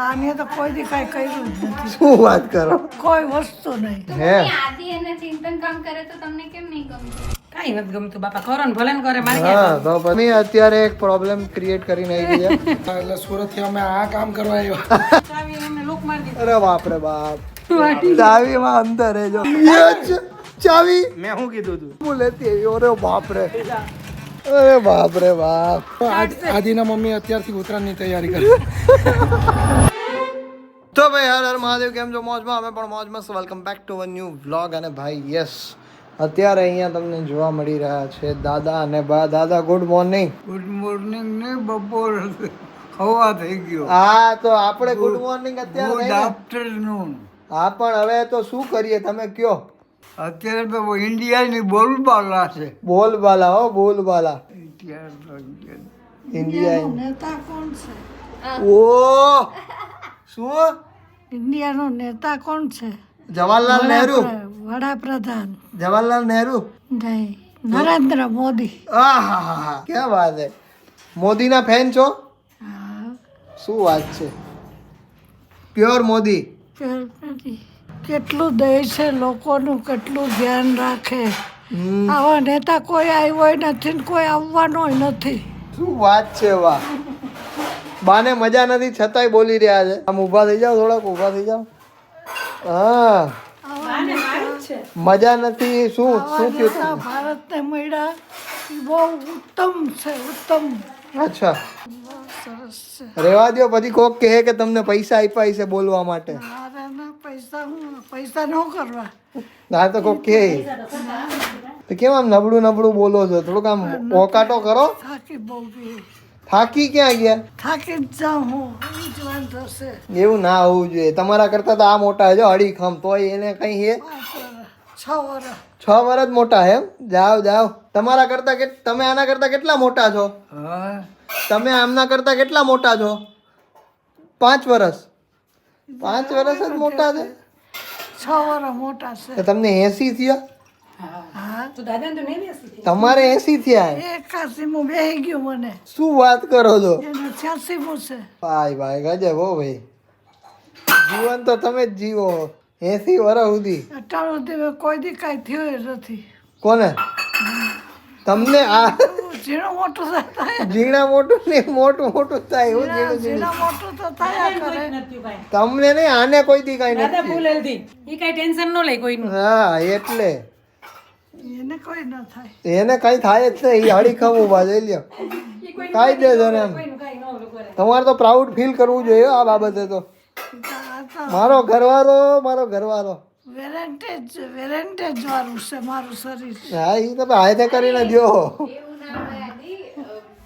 આને તો કોઈ દી કાંઈ કર્યું જ નથી. શું વાત કરો? કોઈ વસ્તુ નહીં. હે આદિ એને ચિંતન કામ કરે તો તમને કેમ નહીં ગમતું? કાઈ નથી ગમતું બાપા. કરો ને ભલે ને કરે મારે હા તો પછી અત્યારે એક પ્રોબ્લેમ ક્રિએટ કરીને આવી ગયા. એટલે સુરત થી અમે આ કામ કરવા આવ્યો. ચાવી એમને લોક મારી દીધી. અરે બાપ રે બાપ, ચાવી માં અંદર હે જો ચાવી મેં શું કીધું તું? હું લેતી આવી. અરે બાપ રે, અરે બાપ રે બાપ. આદિના મમ્મી અત્યારથી ઉત્તરાયણની તૈયારી કરે. તો ભાઈ હર હર મહાદેવ, કેમ છો? મોજમાં? અમે પણ મોજમાં. Welcome back to a new vlog. અને ભાઈ યસ, અત્યારે અહીંયા તમને જોવા મળી રહ્યા છે દાદા અને બા. દાદા ગુડ મોર્નિંગ. ગુડ મોર્નિંગ ને બપોર હવા થઈ ગયો. હા તો આપણે ગુડ મોર્નિંગ અત્યારે ગુડ નહીં ને? આફ્ટરનૂન. હા પણ હવે તો શું કરીએ, તમે કયો? અત્યારે તો ઇન્ડિયાની બોલબાલા છે. બોલબાલા હો, બોલબાલા. ઇન્ડિયા ઇન્ડિયા નેતા કોણ છે? ઓ શું? ઇન્ડિયાનો નેતા કોણ છે? જવાહરલાલ નહેરુ. વડાપ્રધાન જવાહરલાલ નહેરુ. નહીં, નરેન્દ્ર મોદી. આહાહા, ક્યાં વાત છે. મોદીના ફેન છો? હા, શું વાત છે. પ્યોર મોદી. કેટલું દે છે લોકોનું, કેટલું ધ્યાન રાખે. હમ, આવા નેતા કોઈ આવ્યો નથી ને કોઈ આવવાનો નથી. શું વાત છે. વાહ, બાને મજા નથી છતાંય બોલી રહ્યા છે. આમ ઊભા થઈ જાઓ, થોડાક ઊભા થઈ જાઓ. હા મજા નથી. શું શું થયું? નેતા ભારતને મળ્યા એ બહુ ઉત્તમ છે, ઉત્તમ. અચ્છા, બહુ સરસ છે. રેવા દો. પછી કોક કહે કે તમને પૈસા આપ્યા છે બોલવા માટે. મારે ના પૈસા, હું પૈસા ન કરવા. ના તો કોક કહે તો કેમ આમ નબળું નબળું બોલો છો? થોડુંક આમ ઓકાટો કરો. થાકી બહુ ગઈ. થાકી ક્યાં ગયા? થાકી જ જાઉં હું, એ જ વાંધો છે. એવું ના હોવું જોઈએ. તમારા કરતા તો આ મોટા છે અડીખમ, તોય એને કઈ હે 5 વર્ષ 6 વર્ષ. 6 વર્ષ જ મોટા હે એમ? જાઓ જાઓ. તમારા કરતા તમે આના કરતા કેટલા મોટા છો? હા, તમે આમના કરતા કેટલા મોટા છો? 5 વર્ષ. 5 વર્ષ જ મોટા છે. 6 વર્ષ મોટા છે. તો તમને 80 થયા? હા, તો દાદા તો નહીં બેસી. તમારે 80 થયા? 81મું બેહી ગયું મને. શું વાત કરો છો? એને 86મું છે. ભાઈ ભાઈ ગજબ હો ભાઈ. જીવન તો તમે જ જીવો 80 વર્ષ સુધી. અટાણું સુધી કોઈ દી કાંઈ થયું નથી. કોને? તમને આ ઝીણું મોટું થાય. ઝીણા મોટું ને મોટું મોટું થાય એવું ઝીણું ઝીણું. ઝીણા મોટું તો થયા કરે. નથી ભાઈ. તમને નહીં, આને કોઈ દી કઈ દાદા નથી. ફૂલ હેલ્ધી. ઈ કાઈ ટેન્શન ન લે કોઈનું. હા એટલે એને કોઈ ન થાય. એને કઈ થાય જ નહીં. હળીખમ ઉભા જોઈ લ્યો. ઈ કોઈ કાયદેસર એમ. કોઈનું કાઈ ન ઓલું કરે. તમારે તો પ્રાઉડ ફીલ કરવું જોઈએ આ બાબતે તો. આ તો મારો ઘરવાળો, મારો ઘરવાળો. વેરેન્ટેજ વાળું છે મારું શરીર. હા એ તમે હાથે કરીને જો. એવું ના હોય આદિ,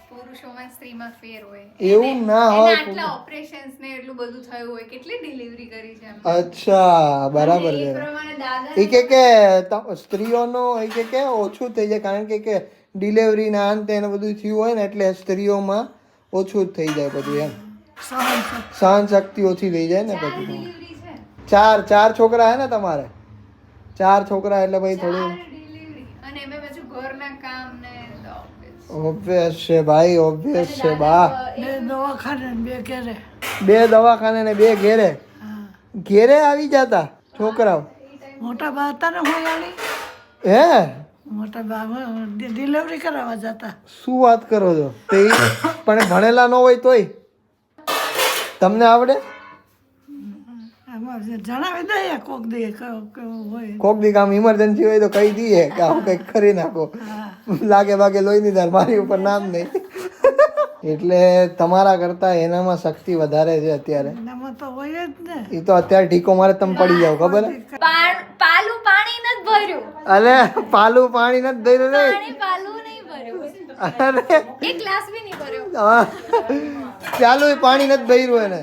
પુરુષોમાં સ્ત્રીમાં ફેર હોય. એવું ના એના હોય. આટલા ઓપરેશન્સ ને એટલું બધું થયું હોય, કેટલી ડિલિવરી કરી છે એમ. અચ્છા બરાબર અને એ છે. પ્રમાણે દાદા એ કે સ્ત્રીઓનો એ કે ઓછું થઈ જાય, કારણ કે ડિલિવરી ના અંતે એને બધું થયું હોય ને એટલે સ્ત્રીઓમાં ઓછું જ થઈ જાય બધું એમ. સહન શક્તિ ઓછી થઈ જાય ને પછી. ડિલિવરી છે, ચાર છોકરા હે ને તમારે? 4 છોકરા એટલે ભાઈ થોડું ડિલિવરી અને એમાં પાછું ઘરના કામ ને ઓબ્વિયસ છે ભાઈ, ઓબ્વિયસ છે બા. 2 દવાખાને ને 2 ઘેરે. 2 દવાખાને ને 2 ઘેરે. હા, ઘેરે આવી જતા છોકરાઓ? મોટા બા હતા ને હોયાળી. હે મોટા બા ડિલિવરી કરાવવા જતા. શું વાત કરો છો? તે પણ ભણેલા ન હોય તોય તમને આવડે? આમાં જણાવી દઈએ કોક દે કેવું હોય. કોક દી કામ ઇમરજન્સી હોય તો કહી દઈએ કે આવું કંઈક કરી નાખો. લાગે ભાગે લોહી ની ધાર મારી ઉપર નામ નહીં. એટલે તમારા કરતા એનામાં શક્તિ વધારે છે અત્યારે. એનામાં તો હોય જ ને. એ તો અત્યારે ઢીકો મારે તમે પડી જાવ, ખબર હે? પાલું પાણી નથી ભર્યું. અલે પાલું પાણી નથી દઈ રહ્યું. પાલું નહીં ભર્યું, અરે એક ગ્લાસ બી નહીં ભર્યો. હા, પ્યાલું પાણી નથી ભર્યું એને.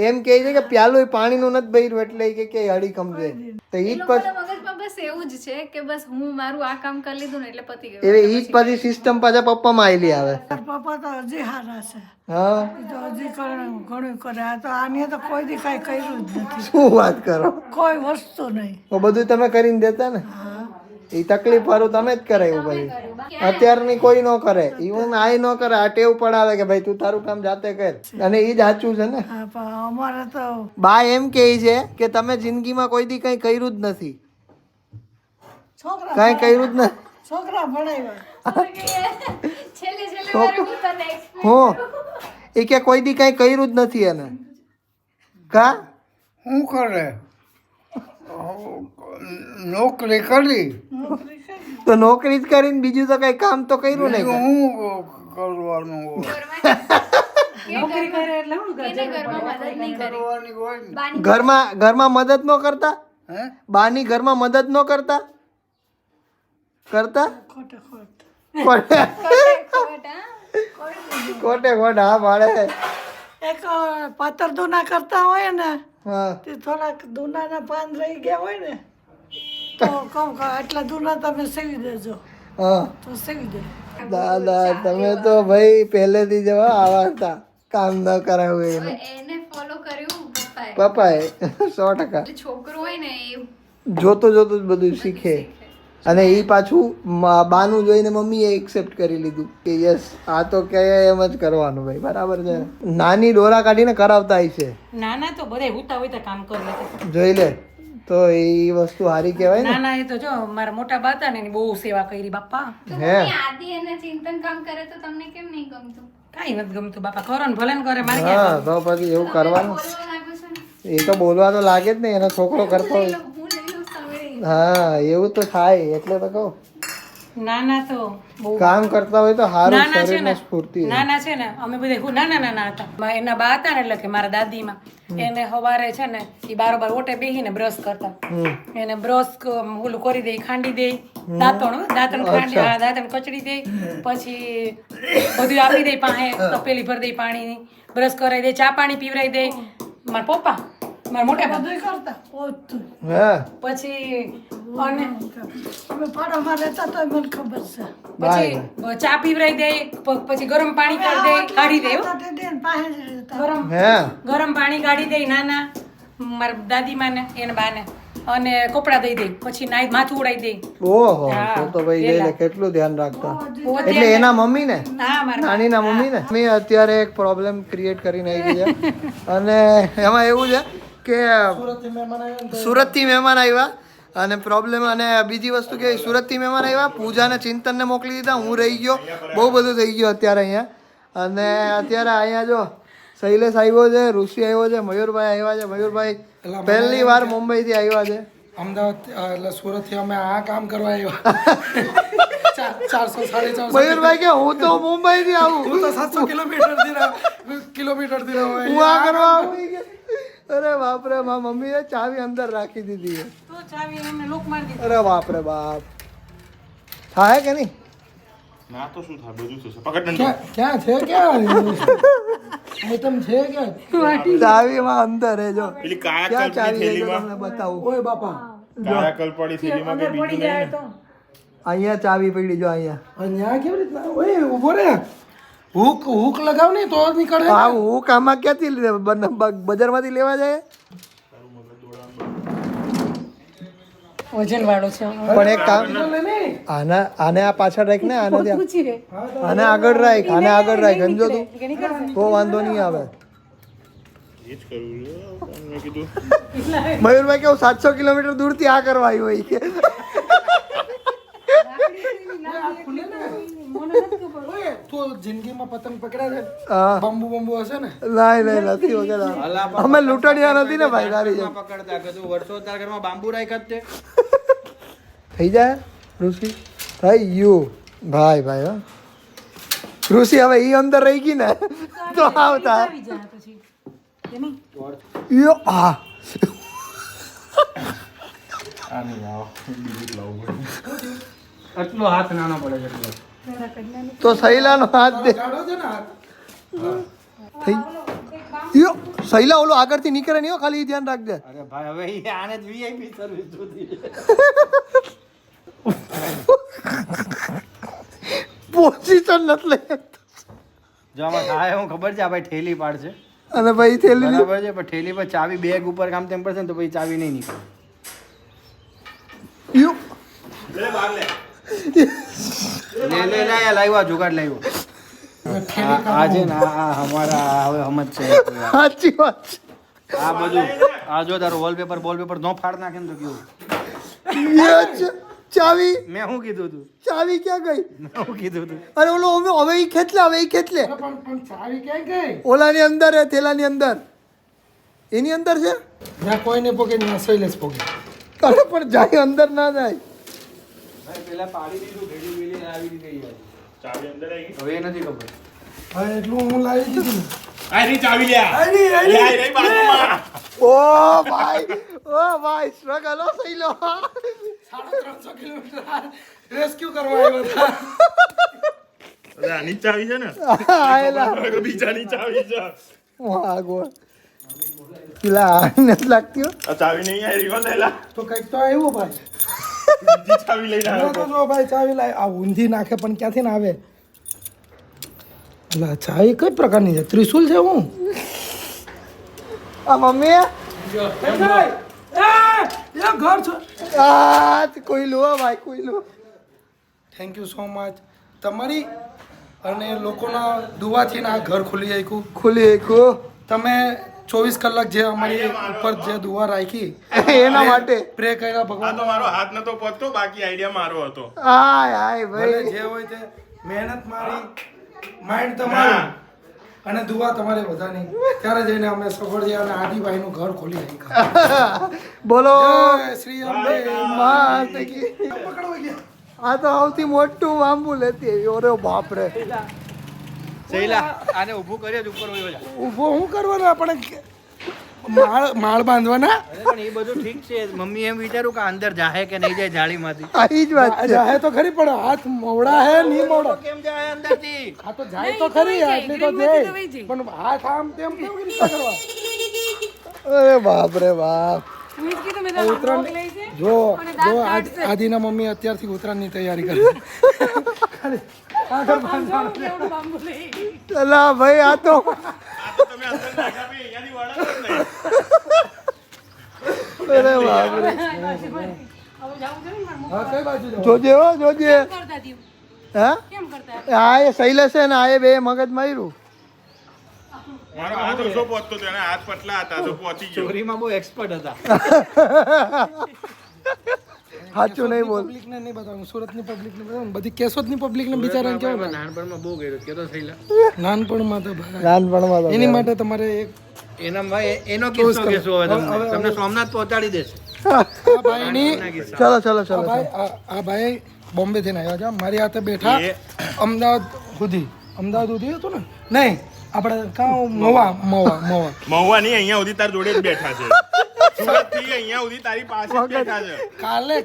એમ કહે છે કે પ્યાલું પાણીનું નથી ભર્યું એટલે એ કે અડીખમ છે. તો ઈ જ પછી મગજમાં બસ એવું જ છે કે બસ હું મારું આ કામ કરી લીધું ને એટલે પતી ગયું. ઈ જ પછી સિસ્ટમ પાછા પપ્પામાં આવેલી આવે. પપ્પા તો હજી હારા છે. હા એ તો હજી ઘણું કરે. આ તો આને તો કોઈ દી કાંઈ કર્યું જ નથી. શું વાત કરો? કોઈ વસ્તુ નહીં. તો બધું તમે કરીને દેતા ને? હા, એ તકલીફ વાળું તમે જ કરાયું ભાઈ. કર્યું. બાકી અત્યારની કોઈ ન કરે, ઇવન આય ન કરે. આ ટેવ પડાવે કે ભાઈ તું તારું કામ જાતે કર, અને એ જ સાચું છે ને. હા પણ અમારે તો બા એમ કહે છે કે તમે જિંદગીમાં કોઈ દી કઈ કર્યું જ નથી, છોકરા કઈ કર્યું જ નથી. છોકરા ભણાવ્યા. છેલ્લે વાર હું તને explain હું એ કે કોઈ દી કઈ કર્યું જ નથી એને. કા શું કરે નોકરી કરી તો નોકરી જ કરીને બીજું તો કઈ કામ તો કર્યું નહીં. શું કરવાનું નોકરી કરે એટલે હું એને ઘરમાં મદદ નહીં કરી. બાની ઘરમાં મદદ ન કરતા, હે બાની ઘરમાં મદદ ન કરતા કરતા ખોટે ખોટ ખોટે ખોટ, હા? ખોટે ખોટ. હા ભાડે. એક પાતર દૂના કરતા હોય ને હા તે થોડાક દૂનાના પાન રહી ગયા હોય ને તો કહું કે આટલા દૂના તમે સીવી દેજો હા. તો સીવી દે. દાદા તમે તો ભાઈ પહેલેથી જવા આવા હતા, કામ ન કરાવું એને. એને ફોલો કર્યું પપ્પાએ. પપ્પાએ 100%. એટલે છોકરો હોય ને એ જોતો જોતો જ બધું શીખે. અને એ પાછું બાનું જોઈને મમ્મીએ એક્સેપ્ટ કરી લીધું કે યસ આ તો કે એમ જ કરવાનું ભાઈ, બરાબર છે. નાની દોરા કાઢીને કરાવતા છે, નાના તો બધા હુતા હોય તો કામ કરી લેતા. જોઈ લે તો એ વસ્તુ સારી કહેવાય ને. નાના એ તો જો મારા મોટા બા હતા ને એની બહુ સેવા કરી બાપા. તો હે. મમ્મી આદિ એને ચિંતન કામ કરે તો તમને કેમ નહીં ગમતું? કાંઈ નથી ગમતું બાપા, કરો ને ભલે ને કરે, મારે હા ક્યાં તો પછી એવું કરવાનું. બોલવા લાગો છો ને. એ તો બોલવા તો લાગે જ નહીં, એનો છોકરો કરતો હોય. હું લઈ લઉં સાંભળી. હા એવું તો થાય, એટલે તો કહું નાના તો બહુ કામ કરતા હોય તો સારું, નાના છે શરીરને ને સ્ફૂર્તિ રહે. નાના છે ને અમે બધા નાના નાના હતા. એના બા હતા ને એટલે કે મારા દાદીમાં એને સવારે છે ને એ બારોબાર ઓટે બેસીને બ્રશ કરતા. એને બ્રશ ઓલું કરી દે, ખાંડી દે, દાંતણ ખાંડી, હા દાંતણ કચડી દે, પછી બધું આપી દે, પાસે તપેલી ભરી દે પાણીની, બ્રશ કરાવી દે, ચા પાણી પીવરાવી દે. મારા પપ્પા મારા મોટા પપ્પા બધું કરતા ઓછું. હા પછી અને અમે પાડામાં રહેતા તો મને ખબર છે. પછી ચા પીવરાવી દે, પછી ગરમ પાણી કાઢી દે, કાઢી દે હો. તે દે ને પાસે જ રહેતા. ગરમ હે ગરમ પાણી કાઢી દે નાના મારા દાદીમાં ને એને બાને, અને કપડા દઈ દે, પછી નાઈ માથું ઉડાઈ દે. ઓહો હા, તો ભાઈ પેલા. જોઈ લે કેટલું ધ્યાન રાખતા. બહુ એટલે ધ્યાન એના મમ્મી ને હા મારા નાનીના મમ્મી ને મેં અત્યારે એક પ્રોબ્લેમ ક્રિએટ કરીને આવી છે. અને એમાં એવું છે કે સુરતથી મહેમાન આવ્યા અને પ્રોબ્લેમ, અને બીજી વસ્તુ કે સુરતથી મહેમાન આવ્યા, પૂજાને ચિંતનને મોકલી દીધા, હું રહી ગયો, બહુ બધું થઈ ગયું અત્યારે અહીંયા. અને અત્યારે અહીંયા જો શૈલેષ આવ્યો છે, ઋષિ આવ્યો છે, મયુરભાઈ આવ્યા છે. મયુરભાઈ પહેલી વાર મુંબઈથી આવ્યા છે. અમદાવાદ એટલે સુરતથી અમે આ કામ કરવા આવ્યા 400 450 મયુરભાઈ કે હું તો મુંબઈથી આવું, હું તો 700 કિલોમીટરથી રહું હું આ કરવા આવું કે. અરે બાપરે, મારા મમ્મીએ ચાવી અંદર રાખી દીધી છે. તો ચાવી એમને લોક મારી દીધી. અરે બાપરે બાપ, થાય કે નહીં? ના તો શું થાય, બધું થશે. પકડ નંબર. ક્યાં છે, ક્યાં આઈટમ છે, ક્યાં ચાવીમાં અંદર હે જો. પેલી ક્યાં કાયા ચાવી કલ્પની છે જો થેલીમાં, તમને બતાવું. ઓય બાપા કાયા કલ્પવાળી થેલીમાં કે બીજું નહીં ને. અહીંયા ચાવી પડી જો અહીંયા. અહીંયા કેવી રીતના ઓય ઊભો રે, હુક લગાવ ને તો જ નીકળે. હા હું કામાં ક્યાંથી બજારમાંથી લેવા જાય? વજન વાળો છે. પણ એક કામ, આને આ પાછળ રાખ ને, આને ત્યાં, આને આગળ રાખ, આને આગળ રાખ, સમજો તું તો વાંધો નહીં આવે. એ જ કરવું છે. મેં કીધું મયુરભાઈ કેવું 700 કિલોમીટર દૂરથી આ કરવા આવ્યો હોય કે. ઓય તું જિંદગીમાં પતંગ પકડ્યા છે? હા બંબુ હશે ને? નહીં નથી વગેરે. અમે લૂંટણિયા નથી ને ભાઈ, તારી જેમ. પકડતા કે તું વર્ષો તાર ઘરમાં બાંબુ રાખ્યા જ તે. થઈ જાય ઋષિ, થઈ ગયું ભાઈ ભાઈ. હો ઋષિ હવે ઈ અંદર રહી ગઈ ને તો આવતા આવી જાય પછી એની યો આ આટલો હાથ નાનો પડે છે એટલે. તો શૈલાનો હાથ દે. ગાડો છે ને હાથ. થઈ યો શૈલા ઓલો આગળથી નીકળે નહીં હો, ખાલી ઈ ધ્યાન રાખજે. અરે ભાઈ હવે ઈ આને જ વીઆઈપી સર્વિસ જોતી છે. પોઝિશન નથી લે. જો આમાં થાય હું ખબર છે, આ ભાઈ ઠેલી પાડશે અને ભાઈ થેલી બરાબર છે, પણ ઠેલી પર ચાવી બેગ ઉપર કામ તેમ પડશે ને તો પછી ચાવી નહીં નીકળે. યો લે લાવ્યો જુગાડ લાવ્યો આ છે ને આ અમારા હવે સમજ છે સાચી વાત છે. આ બધું આ જો તારું વોલપેપર નો ફાડ નાખે ને તો કેવું ચાવી મેં શું કીધું તું ચાવી ક્યાં ગઈ? મેં શું કીધું તું અરે ઓલો હવે ઈ ખેંચલે પણ ચાવી ક્યાં ગઈ? ઓલાની અંદર હે, થેલાની અંદર, એની અંદર છે. ત્યાં કોઈ નહીં પોકે, ત્યાં શૈલેષ પોકે. અરે પણ જાય અંદર ના જાય. પેલા પાડી દીધું ભેગી વેલી આવી ગઈ ચાવી અંદર આવી ગઈ. હવે એ નથી ખબર હા એટલું હું લાવી દીધું. આની ચાવી લ્યા. આની. આઈ બાજુમાં. ઓ ભાઈ સ્ટ્રગલ હો સહી લો. 350 કિલોમીટર રેસ્ક્યુ કરવા આવ્યા હતા. અરે આની ચાવી છે ને. આયલા બીજાની ચાવી છે. વાહ ગોળ પેલા આને જ લાગતી હો. આ ચાવી નહીં આવી રીવા થયેલા. તો કંઈક તો આવ્યું ભાઈ. બીજી ચાવી લઈને હવે તો આવ્યો. જો ભાઈ ચાવી લાવી, આ ઊંધી નાખે પણ ક્યાંથી ના આવે? એટલે ચાવી કઈ પ્રકારની છે? ત્રિશુલ છે હું? આ મમ્મી ઘર છે. કોઈલું હો ભાઈ, કોઈલું. Thank you so much. તમારી અને લોકોના દુઆથી આ ઘર ખુલી જાય. ખુલી કો તમે 24 કલાક જે અમારી ઉપર જે દુઆ રાખી એના માટે પ્રે કર્યા આ ભગવાન. તો મારો હાથ નતો પહોંચતો, બાકી આઈડિયા મારો હતો. હાય ભલે ભાઈ. જે હોય તે મહેનત મારી, માઇન્ડ તમારું અને દુઆ તમારે બધાની, ત્યારે જઈને અમે સફળ થયા અને આદિભાઈનું ઘર ખોલી નાખ્યા. બોલો જય શ્રી અંબે. માત કી. પકડવા ગયા. આ તો સૌથી મોટું બાંબુ લેતી આવી. ઓરે બાપ રે, સહેલા આને ઊભું કર્યો જ ઉપર વયો જા ઊભો શું કરવાનું? આપણે માળ બાંધવાના. પણ એ બધું ઠીક છે મમ્મી એમ વિચારું કે અંદર જાહે કે નહીં જાય જાળીમાંથી આ ઈ જ વાત છે. જાય તો ખરી પણ હાથ મોવડા હે નહીં મોવડા? કેમ જાય અંદરથી હા તો જાય તો ખરી, આટલી તો જાય પણ હાથ આમ તેમ કેવી રીતે કરવા? અરે બાપ રે બાપ. ઉત્તરાયણ જો આદિના મમ્મી અત્યારથી ઉત્તરાયણની તૈયારી કરે. અલા ભાઈ આ તો આ તો તમે અંદર નાખ્યા બી અહીંયાથી વળાવો જ નહીં. અરે બાપ રે. હા કઈ બાજુ જાવ? જોજે હો જોજે. હા આ એ શૈલેષ છે ને આ એ બે મગજ માર્યું. મારો હાથ ઓછો પહોંચતો હતો, એના હાથ પતલા હતા તો પહોંચી ગયો. ચોરીમાં બહુ એક્સપર્ટ હતા સાચું નહીં બોલ. પબ્લિકને નહીં બતાવું, સુરતની પબ્લિકને બતાવું, બધી કેશોદની પબ્લિકને બિચારાને કેવું નાનપણમાં બહુ કર્યું કેતો સહેલા નાનપણમાં તો ભાઈ નાનપણમાં તો એની માટે તમારે એક એના ભાઈ એનો કિસ્સો કહેશો હવે તમને સોમનાથ પહોંચાડી દેશે આ ભાઈની ચલો ચલો ચલો. આ ભાઈ બોમ્બે થી આવ્યા છે, મારી હાથે બેઠા અમદાવાદ સુધી હતું ને? નહીં, આપણે કાં મહુવા નહીં, અહીંયા સુધી તાર જોડે જ બેઠા છે. સુરત થી અહીંયા સુધી તારી પાસે જ બેઠા છે.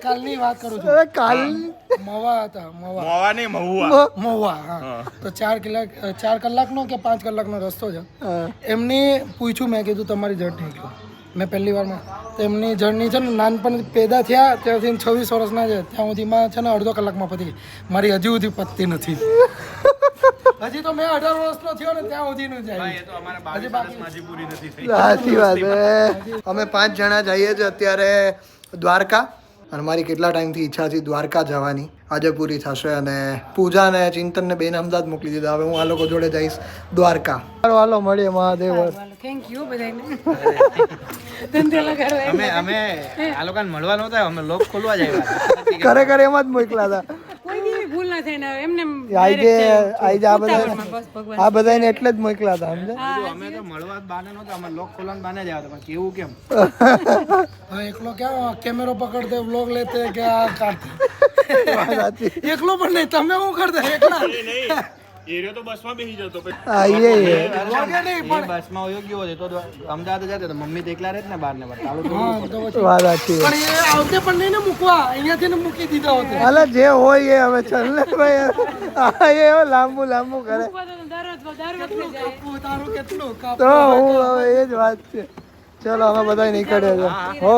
કાલની વાત કરું છું. અરે કાલ મહુવા હતા, મોવા નહીં, મહુવા. મહુવા. હા તો 4 કલાકનો કે 5 કલાકનો રસ્તો છે. એમને પૂછ્યું, મેં કીધું તમારી જર્ની કહો. મેં પહેલી વારમાં તો એમની જર્ની છે ને નાનપણ પેદા થયા ત્યારથી 26 વર્ષના છે ત્યાં સુધીમાં છે ને અડધો કલાકમાં પતી ગઈ. મારી હજી સુધી પતતી નથી. હજી તો મેં 18 વર્ષનો થયો ને ત્યાં સુધીનું જાય. સાચી વાત છે. અમે 5 જણા જઈએ છીએ અત્યારે દ્વારકા, અને મારી કેટલા ટાઈમથી ઈચ્છા હતી દ્વારકા જવાની, આજે પૂરી થશે. અને પૂજા અને ચિંતન ને બેન અમદાવાદ મોકલી દીધા. હવે હું આ લોકો જોડે જઈશ દ્વારકા. હાલો મળીએ મહાદેવ. થેન્ક યુ બધાને ધંધે લગાડવા. અમે આ લોકોને મળવા નહોતા, અમે લોક ખોલવા જ આવ્યા ખરેખર એમાં જ મોકલા હતા. કોઈ દી ભૂલ ના થાય ને એમને આજે આ બધાને એટલે જ મોકલા હતા સમજે. અમે તો મળવા જ બાને નહોતા, અમે લોક ખોલવાના બાને જ આવ્યા હતા, પણ કેવું કેમ એકલો ક્યાં કેમેરો પકડતે વ્લોગ લેતે કે આ કાઢતે? એકલો પણ નહીં, તમે શું કરતા એકલા? એરિયો તો બસમાં બેસી જતો. આઈએ બસમાં વયો ગયો હતો તો અમદાવાદ જતો તો મમ્મી તો એકલા રહે ને બહાર ને બહાર ચાલુ વાત સાચી. પણ એ આવતે પણ નહીં ને મૂકવા, અહીંયાથી ને મૂકી દીધા હોતે. અલા જે હોય એ હવે ચલ ને ભાઈ. આ એ લાંબુ કરે તારું કેટલું તો હું હવે એ જ વાત છે. ચલો અમે બધા નીકળે છે. હો